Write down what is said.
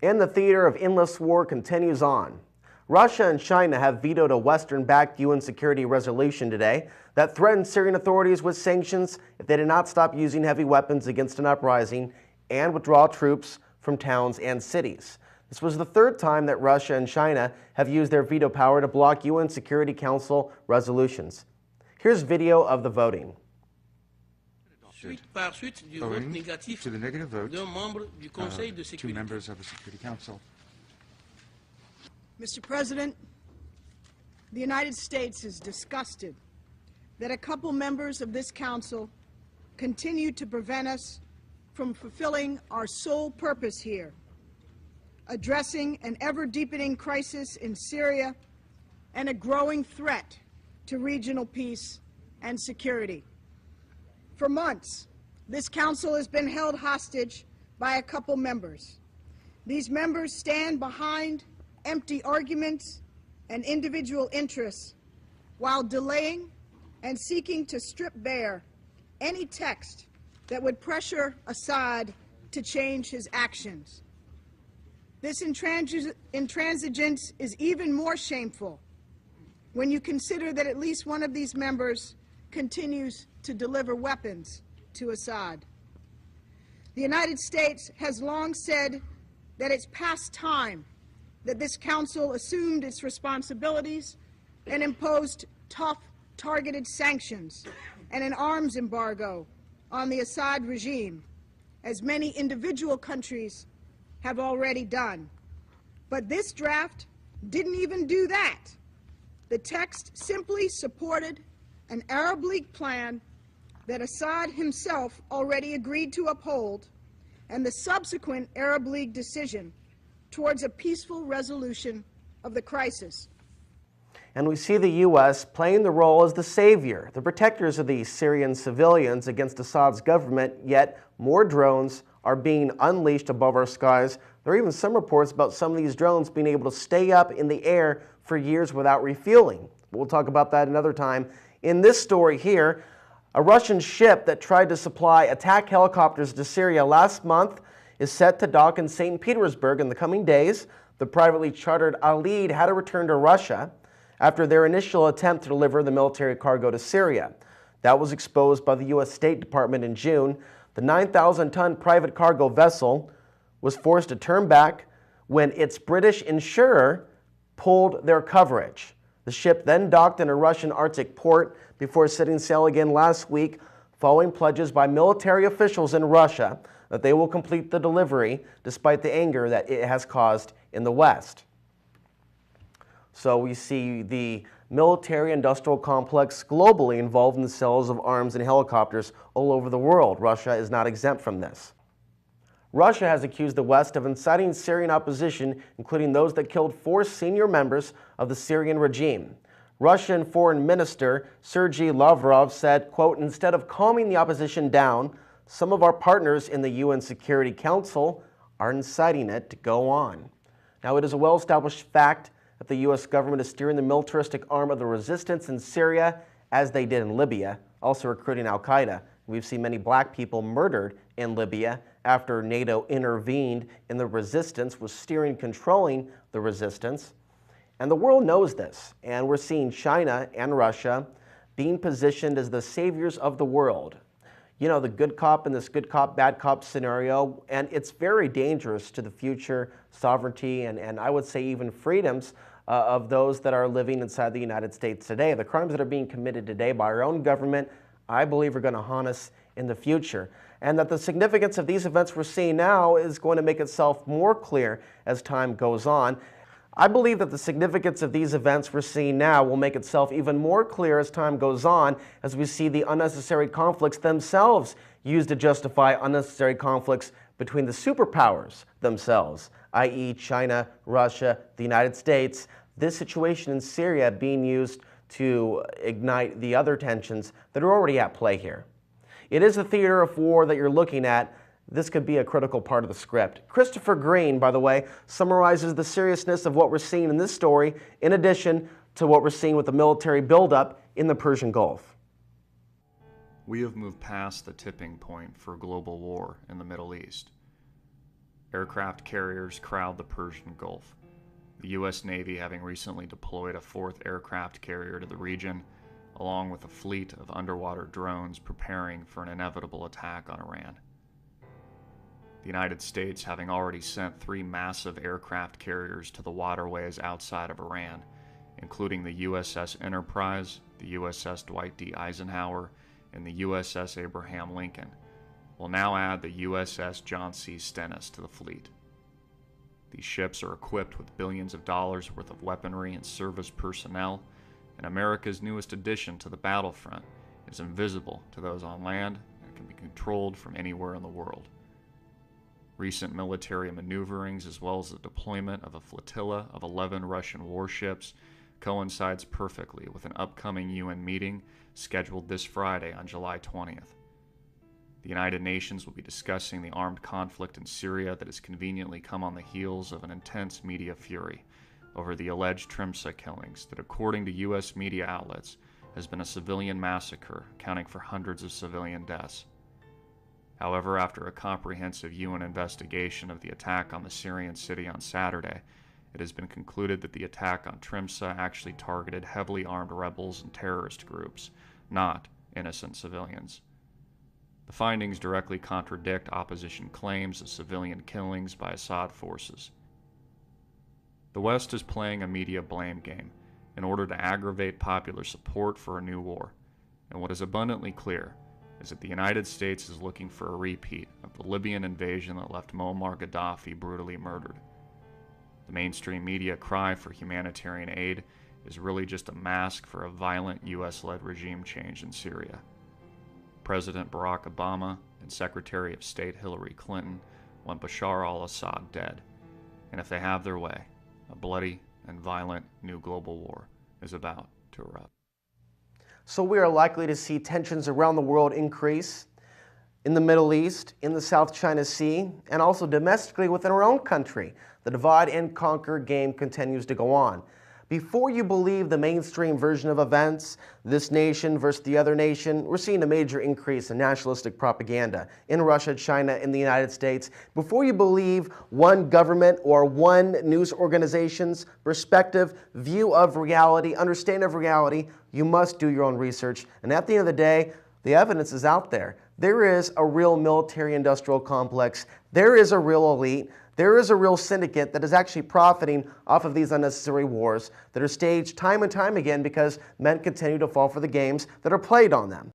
And the theater of endless war continues on. Russia and China have vetoed a Western-backed UN security resolution today that threatened Syrian authorities with sanctions if they did not stop using heavy weapons against an uprising and withdraw troops from towns and cities. This was the third time that Russia and China have used their veto power to block UN Security Council resolutions. Here's video of the voting. Owing to the negative vote of 2 members of the Security Council. Mr. President, the United States is disgusted that a couple members of this council continue to prevent us from fulfilling our sole purpose here, addressing an ever-deepening crisis in Syria and a growing threat to regional peace and security. For months, this council has been held hostage by a couple members. These members stand behind empty arguments and individual interests while delaying and seeking to strip bare any text that would pressure Assad to change his actions. This intransigence is even more shameful when you consider that at least one of these members continues to deliver weapons to Assad. The United States has long said that it's past time that this council assumed its responsibilities and imposed tough, targeted sanctions and an arms embargo on the Assad regime, as many individual countries have already done. But this draft didn't even do that. The text simply supported an Arab League plan that Assad himself already agreed to uphold, and the subsequent Arab League decision towards a peaceful resolution of the crisis. And we see the U.S. playing the role as the savior, the protectors of the Syrian civilians against Assad's government, yet more drones are being unleashed above our skies. There are even some reports about some of these drones being able to stay up in the air for years without refueling. We'll talk about that another time. In this story here, a Russian ship that tried to supply attack helicopters to Syria last month is set to dock in St. Petersburg in the coming days. The privately chartered Alid had to return to Russia after their initial attempt to deliver the military cargo to Syria. That was exposed by the U.S. State Department in June. The 9,000-ton private cargo vessel was forced to turn back when its British insurer pulled their coverage. The ship then docked in a Russian Arctic port before setting sail again last week, following pledges by military officials in Russia that they will complete the delivery despite the anger that it has caused in the West. So we see the military-industrial complex globally involved in the sales of arms and helicopters all over the world. Russia is not exempt from this. Russia has accused the West of inciting Syrian opposition, including those that killed 4 senior members of the Syrian regime. Russian Foreign Minister Sergei Lavrov said, quote, "Instead of calming the opposition down, some of our partners in the UN Security Council are inciting it to go on." Now, it is a well-established fact that the U.S. government is steering the militaristic arm of the resistance in Syria, as they did in Libya, also recruiting al-Qaeda. We've seen many black people murdered in Libya after NATO intervened in the resistance, was steering, controlling the resistance. And the world knows this, and we're seeing China and Russia being positioned as the saviors of the world. You know, the good cop in this good cop, bad cop scenario, and it's very dangerous to the future sovereignty and I would say even freedoms of those that are living inside the United States today. The crimes that are being committed today by our own government, I believe, are going to haunt us in the future. And that the significance of these events we're seeing now is going to make itself more clear as time goes on. I believe that the significance of these events we're seeing now will make itself even more clear as time goes on, as we see the unnecessary conflicts themselves used to justify unnecessary conflicts between the superpowers themselves, i.e. China, Russia, the United States. This situation in Syria being used to ignite the other tensions that are already at play here. It is the theater of war that you're looking at. This could be a critical part of the script. Christopher Green, by the way, summarizes the seriousness of what we're seeing in this story, in addition to what we're seeing with the military buildup in the Persian Gulf. We have moved past the tipping point for global war in the Middle East. aircraft carriers crowd the Persian Gulf, the U.S. Navy having recently deployed a fourth aircraft carrier to the region, along with a fleet of underwater drones preparing for an inevitable attack on Iran. The United States having already sent 3 massive aircraft carriers to the waterways outside of Iran, including the USS Enterprise, the USS Dwight D. Eisenhower, and the USS Abraham Lincoln, will now add the USS John C. Stennis to the fleet. These ships are equipped with billions of dollars worth of weaponry and service personnel, and America's newest addition to the battlefront is invisible to those on land and can be controlled from anywhere in the world. Recent military maneuverings, as well as the deployment of a flotilla of 11 Russian warships, coincides perfectly with an upcoming UN meeting scheduled this Friday on July 20th. The United Nations will be discussing the armed conflict in Syria that has conveniently come on the heels of an intense media fury over the alleged Trimsa killings that, according to U.S. media outlets, has been a civilian massacre, accounting for hundreds of civilian deaths. However, after a comprehensive UN investigation of the attack on the Syrian city on Saturday, it has been concluded that the attack on Trimsa actually targeted heavily armed rebels and terrorist groups, not innocent civilians. The findings directly contradict opposition claims of civilian killings by Assad forces. The West is playing a media blame game in order to aggravate popular support for a new war, and what is abundantly clear is that the United States is looking for a repeat of the Libyan invasion that left Muammar Gaddafi brutally murdered. The mainstream media cry for humanitarian aid is really just a mask for a violent U.S.-led regime change in Syria. President Barack Obama and Secretary of State Hillary Clinton want Bashar al-Assad dead, and if they have their way, a bloody and violent new global war is about to erupt. So we are likely to see tensions around the world increase, in the Middle East, in the South China Sea, and also domestically within our own country. The divide and conquer game continues to go on. Before you believe the mainstream version of events, this nation versus the other nation, we're seeing a major increase in nationalistic propaganda in Russia, China, and the United States. Before you believe one government or one news organization's perspective, view of reality, understanding of reality, you must do your own research. And at the end of the day, the evidence is out there. There is a real military-industrial complex. There is a real elite. There is a real syndicate that is actually profiting off of these unnecessary wars that are staged time and time again because men continue to fall for the games that are played on them.